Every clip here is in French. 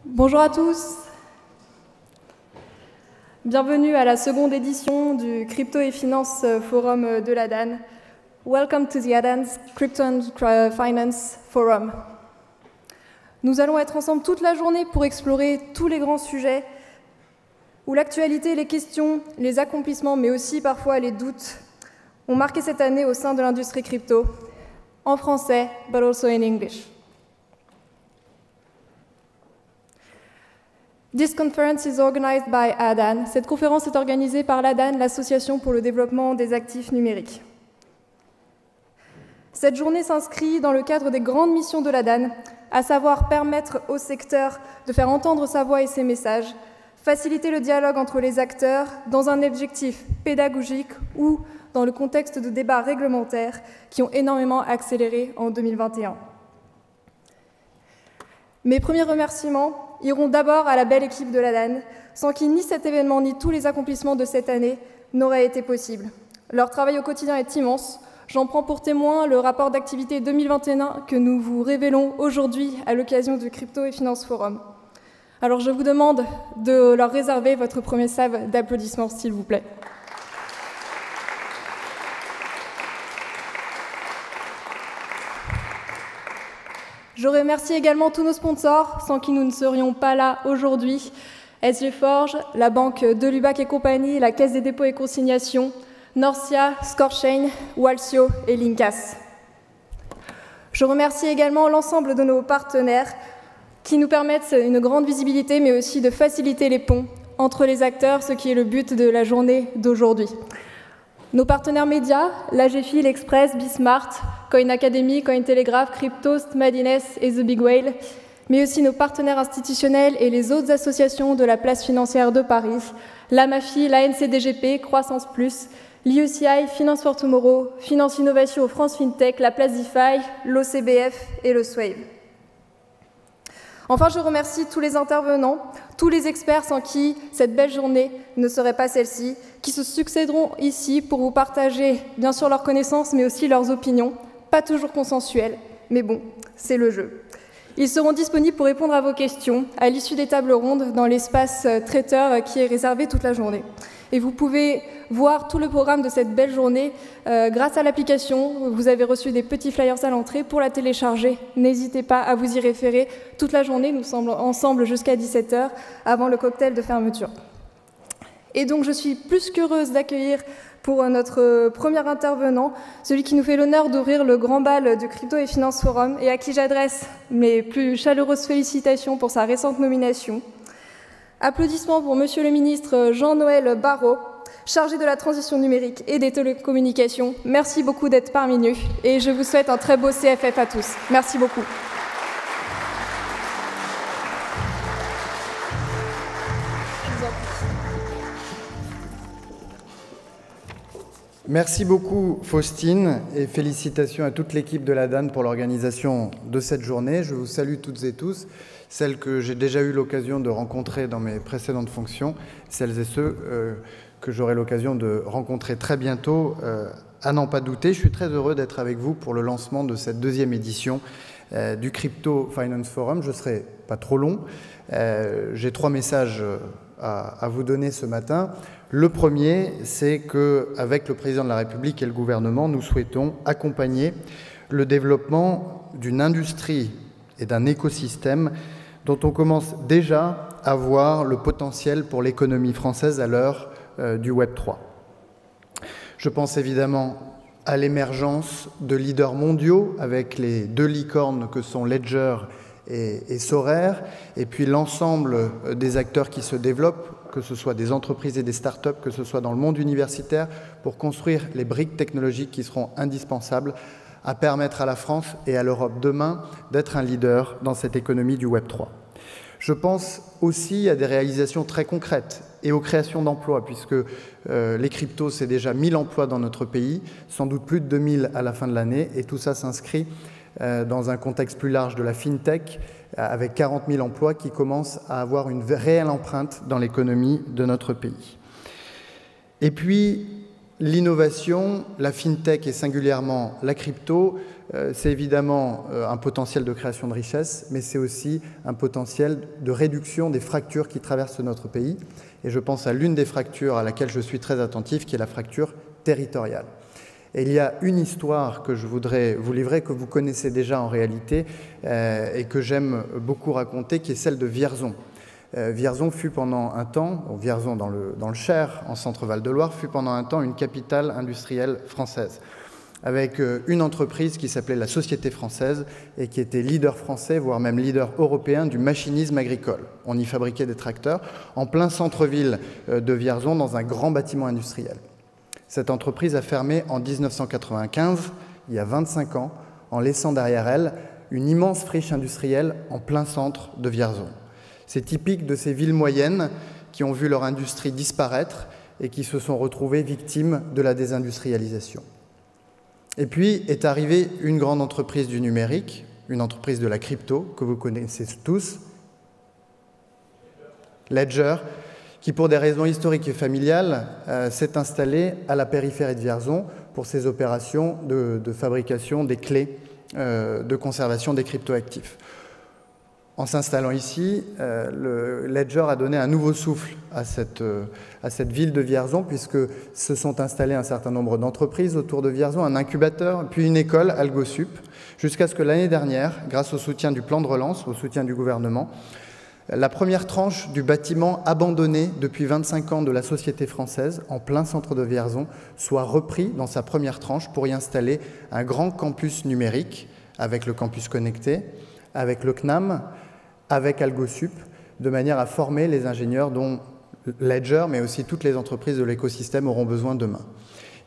Bonjour à tous. Bienvenue à la seconde édition du Crypto et Finance Forum de l'ADAN. Welcome to the ADAN's Crypto and Finance Forum. Nous allons être ensemble toute la journée pour explorer tous les grands sujets où l'actualité, les questions, les accomplissements, mais aussi parfois les doutes ont marqué cette année au sein de l'industrie crypto, en français, but also in English. This conference is organized by ADAN. Cette conférence est organisée par l'ADAN, l'Association pour le développement des actifs numériques. Cette journée s'inscrit dans le cadre des grandes missions de l'ADAN, à savoir permettre au secteur de faire entendre sa voix et ses messages, faciliter le dialogue entre les acteurs dans un objectif pédagogique ou dans le contexte de débats réglementaires qui ont énormément accéléré en 2021. Mes premiers remerciements iront d'abord à la belle équipe de l'ADAN, sans qui ni cet événement ni tous les accomplissements de cette année n'auraient été possibles. Leur travail au quotidien est immense. J'en prends pour témoin le rapport d'activité 2021 que nous vous révélons aujourd'hui à l'occasion du Crypto et Finance Forum. Alors je vous demande de leur réserver votre premier salve d'applaudissements, s'il vous plaît. Je remercie également tous nos sponsors, sans qui nous ne serions pas là aujourd'hui. SG Forge, la banque de Lubac et compagnie, la Caisse des dépôts et consignations, Norcia, Scorechain, Walsio et Lincas. Je remercie également l'ensemble de nos partenaires qui nous permettent une grande visibilité, mais aussi de faciliter les ponts entre les acteurs, ce qui est le but de la journée d'aujourd'hui. Nos partenaires médias, l'AGFI, l'Express, Bismart, Coin Academy, Cointelegraph, Cryptost, Madines et The Big Whale, mais aussi nos partenaires institutionnels et les autres associations de la place financière de Paris, la MAFI, la NCDGP, Croissance Plus, l'IECI, Finance for Tomorrow, Finance Innovation, France FinTech, la place DeFi, l'OCBF et le Swave. Enfin, je remercie tous les intervenants, tous les experts sans qui cette belle journée ne serait pas celle-ci, qui se succéderont ici pour vous partager bien sûr leurs connaissances, mais aussi leurs opinions, pas toujours consensuelles, mais bon, c'est le jeu. Ils seront disponibles pour répondre à vos questions à l'issue des tables rondes dans l'espace traiteur qui est réservé toute la journée. Et vous pouvez voir tout le programme de cette belle journée grâce à l'application. Vous avez reçu des petits flyers à l'entrée pour la télécharger. N'hésitez pas à vous y référer toute la journée. Nous sommes ensemble jusqu'à 17h avant le cocktail de fermeture. Et donc je suis plus qu'heureuse d'accueillir pour notre premier intervenant, celui qui nous fait l'honneur d'ouvrir le grand bal du Crypto et Finance Forum et à qui j'adresse mes plus chaleureuses félicitations pour sa récente nomination. Applaudissements pour Monsieur le ministre Jean-Noël Barrot, chargé de la transition numérique et des télécommunications. Merci beaucoup d'être parmi nous et je vous souhaite un très beau CFF à tous. Merci beaucoup. Merci beaucoup Faustine et félicitations à toute l'équipe de l'ADAN pour l'organisation de cette journée. Je vous salue toutes et tous, celles que j'ai déjà eu l'occasion de rencontrer dans mes précédentes fonctions, celles et ceux que j'aurai l'occasion de rencontrer très bientôt, à n'en pas douter. Je suis très heureux d'être avec vous pour le lancement de cette deuxième édition du Crypto Finance Forum. Je ne serai pas trop long. J'ai 3 messages à vous donner ce matin. Le premier, c'est qu'avec le président de la République et le gouvernement, nous souhaitons accompagner le développement d'une industrie et d'un écosystème dont on commence déjà à voir le potentiel pour l'économie française à l'heure du Web 3. Je pense évidemment à l'émergence de leaders mondiaux avec les 2 licornes que sont Ledger et Sorare, et puis l'ensemble des acteurs qui se développent, que ce soit des entreprises et des startups, que ce soit dans le monde universitaire, pour construire les briques technologiques qui seront indispensables à permettre à la France et à l'Europe demain d'être un leader dans cette économie du Web 3. Je pense aussi à des réalisations très concrètes et aux créations d'emplois, puisque les cryptos, c'est déjà 1000 emplois dans notre pays, sans doute plus de 2000 à la fin de l'année, et tout ça s'inscrit dans un contexte plus large de la FinTech, avec 40 000 emplois qui commencent à avoir une réelle empreinte dans l'économie de notre pays. Et puis, l'innovation, la FinTech et singulièrement la crypto c'est évidemment un potentiel de création de richesse, mais c'est aussi un potentiel de réduction des fractures qui traversent notre pays. Et je pense à l'une des fractures à laquelle je suis très attentif, qui est la fracture territoriale. Et il y a une histoire que je voudrais vous livrer, que vous connaissez déjà en réalité, et que j'aime beaucoup raconter, qui est celle de Vierzon. Vierzon fut pendant un temps, Vierzon dans le Cher, en Centre-Val de Loire, fut pendant un temps une capitale industrielle française, avec une entreprise qui s'appelait la Société Française et qui était leader français, voire même leader européen du machinisme agricole. On y fabriquait des tracteurs en plein centre-ville de Vierzon, dans un grand bâtiment industriel. Cette entreprise a fermé en 1995, il y a 25 ans, en laissant derrière elle une immense friche industrielle en plein centre de Vierzon. C'est typique de ces villes moyennes qui ont vu leur industrie disparaître et qui se sont retrouvées victimes de la désindustrialisation. Et puis est arrivée une grande entreprise du numérique, une entreprise de la crypto, que vous connaissez tous, Ledger, qui pour des raisons historiques et familiales s'est installée à la périphérie de Vierzon pour ses opérations de fabrication des clés de conservation des cryptoactifs. En s'installant ici, le Ledger a donné un nouveau souffle à cette ville de Vierzon, puisque se sont installées un certain nombre d'entreprises autour de Vierzon, un incubateur, puis une école, AlgoSup, jusqu'à ce que l'année dernière, grâce au soutien du plan de relance, au soutien du gouvernement, la première tranche du bâtiment abandonné depuis 25 ans de la Société Française, en plein centre de Vierzon, soit repris dans sa première tranche pour y installer un grand campus numérique, avec le campus connecté, avec le CNAM, avec AlgoSup, de manière à former les ingénieurs dont Ledger, mais aussi toutes les entreprises de l'écosystème auront besoin demain.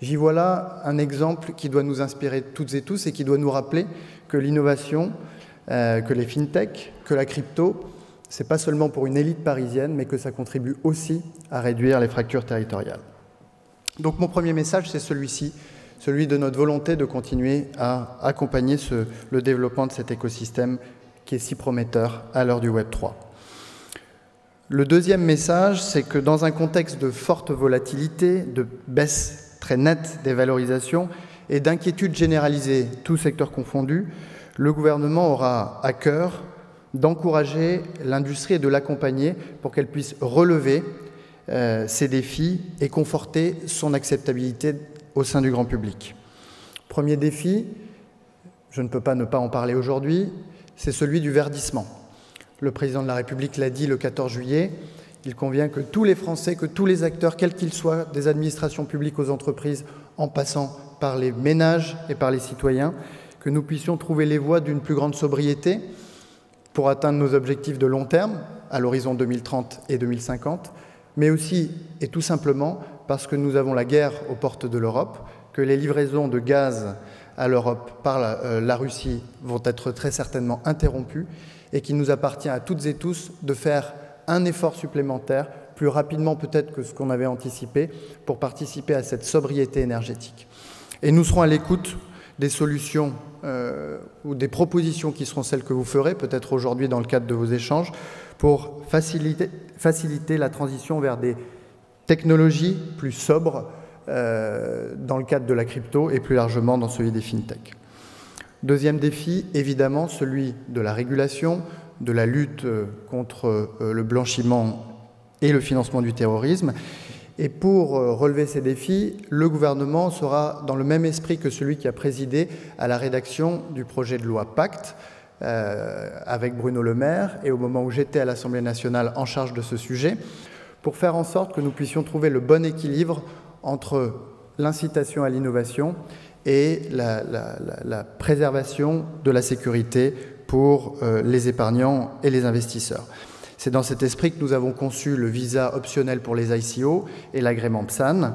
J'y vois là un exemple qui doit nous inspirer toutes et tous et qui doit nous rappeler que l'innovation, que les fintech, que la crypto, ce n'est pas seulement pour une élite parisienne, mais que ça contribue aussi à réduire les fractures territoriales. Donc mon premier message, c'est celui-ci, celui de notre volonté de continuer à accompagner le développement de cet écosystème qui est si prometteur à l'heure du Web 3. Le deuxième message, c'est que dans un contexte de forte volatilité, de baisse très nette des valorisations et d'inquiétude généralisée, tous secteurs confondus, le gouvernement aura à cœur d'encourager l'industrie et de l'accompagner pour qu'elle puisse relever ces défis et conforter son acceptabilité au sein du grand public. Premier défi, je ne peux pas ne pas en parler aujourd'hui, c'est celui du verdissement. Le président de la République l'a dit le 14 juillet, il convient que tous les Français, que tous les acteurs, quels qu'ils soient, des administrations publiques aux entreprises, en passant par les ménages et par les citoyens, que nous puissions trouver les voies d'une plus grande sobriété pour atteindre nos objectifs de long terme, à l'horizon 2030 et 2050, mais aussi et tout simplement parce que nous avons la guerre aux portes de l'Europe, que les livraisons de gaz à l'Europe par la Russie vont être très certainement interrompues et qu'il nous appartient à toutes et tous de faire un effort supplémentaire, plus rapidement peut-être que ce qu'on avait anticipé, pour participer à cette sobriété énergétique. Et nous serons à l'écoute des solutions ou des propositions qui seront celles que vous ferez, peut-être aujourd'hui dans le cadre de vos échanges, pour faciliter la transition vers des technologies plus sobres dans le cadre de la crypto et plus largement dans celui des fintech. Deuxième défi, évidemment, celui de la régulation, de la lutte contre le blanchiment et le financement du terrorisme. Et pour relever ces défis, le gouvernement sera dans le même esprit que celui qui a présidé à la rédaction du projet de loi Pacte avec Bruno Le Maire et au moment où j'étais à l'Assemblée nationale en charge de ce sujet, pour faire en sorte que nous puissions trouver le bon équilibre entre l'incitation à l'innovation et la préservation de la sécurité pour les épargnants et les investisseurs. C'est dans cet esprit que nous avons conçu le visa optionnel pour les ICO et l'agrément PSAN.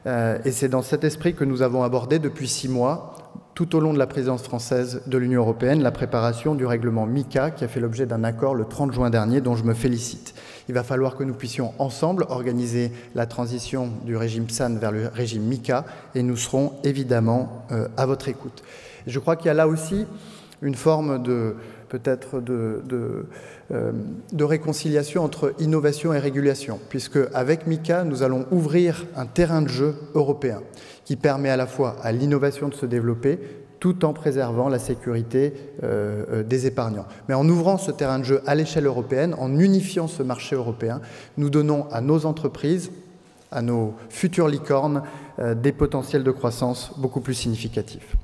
Et c'est dans cet esprit que nous avons abordé depuis 6 mois, tout au long de la présidence française de l'Union européenne, la préparation du règlement MiCA qui a fait l'objet d'un accord le 30 juin dernier dont je me félicite. Il va falloir que nous puissions ensemble organiser la transition du régime PSAN vers le régime MiCA et nous serons évidemment à votre écoute. Et je crois qu'il y a là aussi une forme de peut-être de réconciliation entre innovation et régulation, puisque avec MiCA, nous allons ouvrir un terrain de jeu européen qui permet à la fois à l'innovation de se développer, tout en préservant la sécurité des épargnants. Mais en ouvrant ce terrain de jeu à l'échelle européenne, en unifiant ce marché européen, nous donnons à nos entreprises, à nos futures licornes, des potentiels de croissance beaucoup plus significatifs.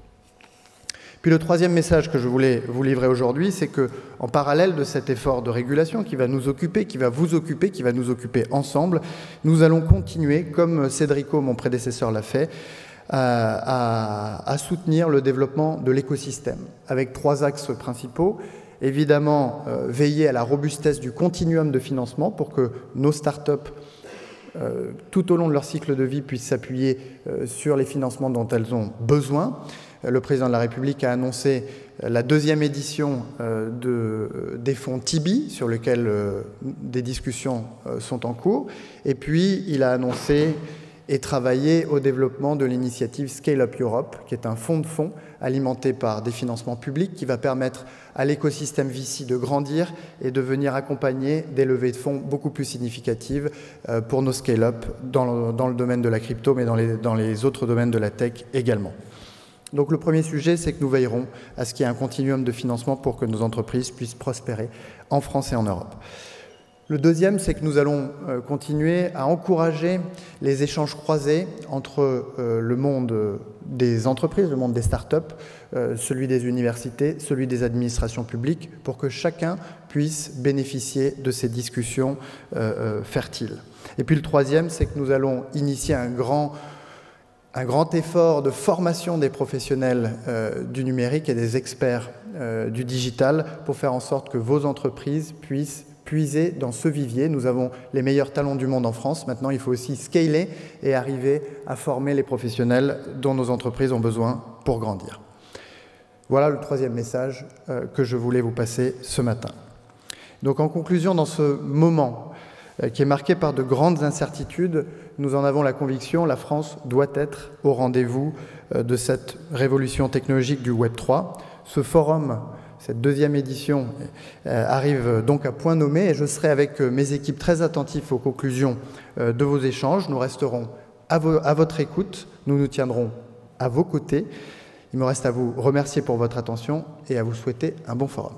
Puis le troisième message que je voulais vous livrer aujourd'hui, c'est qu'en parallèle de cet effort de régulation qui va nous occuper, qui va vous occuper, qui va nous occuper ensemble, nous allons continuer, comme Cédrico, mon prédécesseur, l'a fait, à soutenir le développement de l'écosystème, avec 3 axes principaux. Évidemment, veiller à la robustesse du continuum de financement pour que nos startups, tout au long de leur cycle de vie, puissent s'appuyer sur les financements dont elles ont besoin. Le président de la République a annoncé la 2e édition des fonds Tibi, sur lesquels des discussions sont en cours. Et puis, il a annoncé et travaillé au développement de l'initiative Scale Up Europe, qui est un fonds de fonds alimenté par des financements publics qui va permettre à l'écosystème VC de grandir et de venir accompagner des levées de fonds beaucoup plus significatives pour nos scale-up dans le domaine de la crypto, mais dans les autres domaines de la tech également. Donc le premier sujet, c'est que nous veillerons à ce qu'il y ait un continuum de financement pour que nos entreprises puissent prospérer en France et en Europe. Le deuxième, c'est que nous allons continuer à encourager les échanges croisés entre le monde des entreprises, le monde des startups, celui des universités, celui des administrations publiques, pour que chacun puisse bénéficier de ces discussions fertiles. Et puis le troisième, c'est que nous allons initier un grand effort de formation des professionnels du numérique et des experts du digital pour faire en sorte que vos entreprises puissent puiser dans ce vivier. Nous avons les meilleurs talents du monde en France. Maintenant, il faut aussi scaler et arriver à former les professionnels dont nos entreprises ont besoin pour grandir. Voilà le troisième message que je voulais vous passer ce matin. Donc, en conclusion, dans ce moment qui est marqué par de grandes incertitudes, nous en avons la conviction, la France doit être au rendez-vous de cette révolution technologique du Web 3. Ce forum, cette 2e édition, arrive donc à point nommé et je serai avec mes équipes très attentifs aux conclusions de vos échanges. Nous resterons à votre écoute, nous nous tiendrons à vos côtés. Il me reste à vous remercier pour votre attention et à vous souhaiter un bon forum.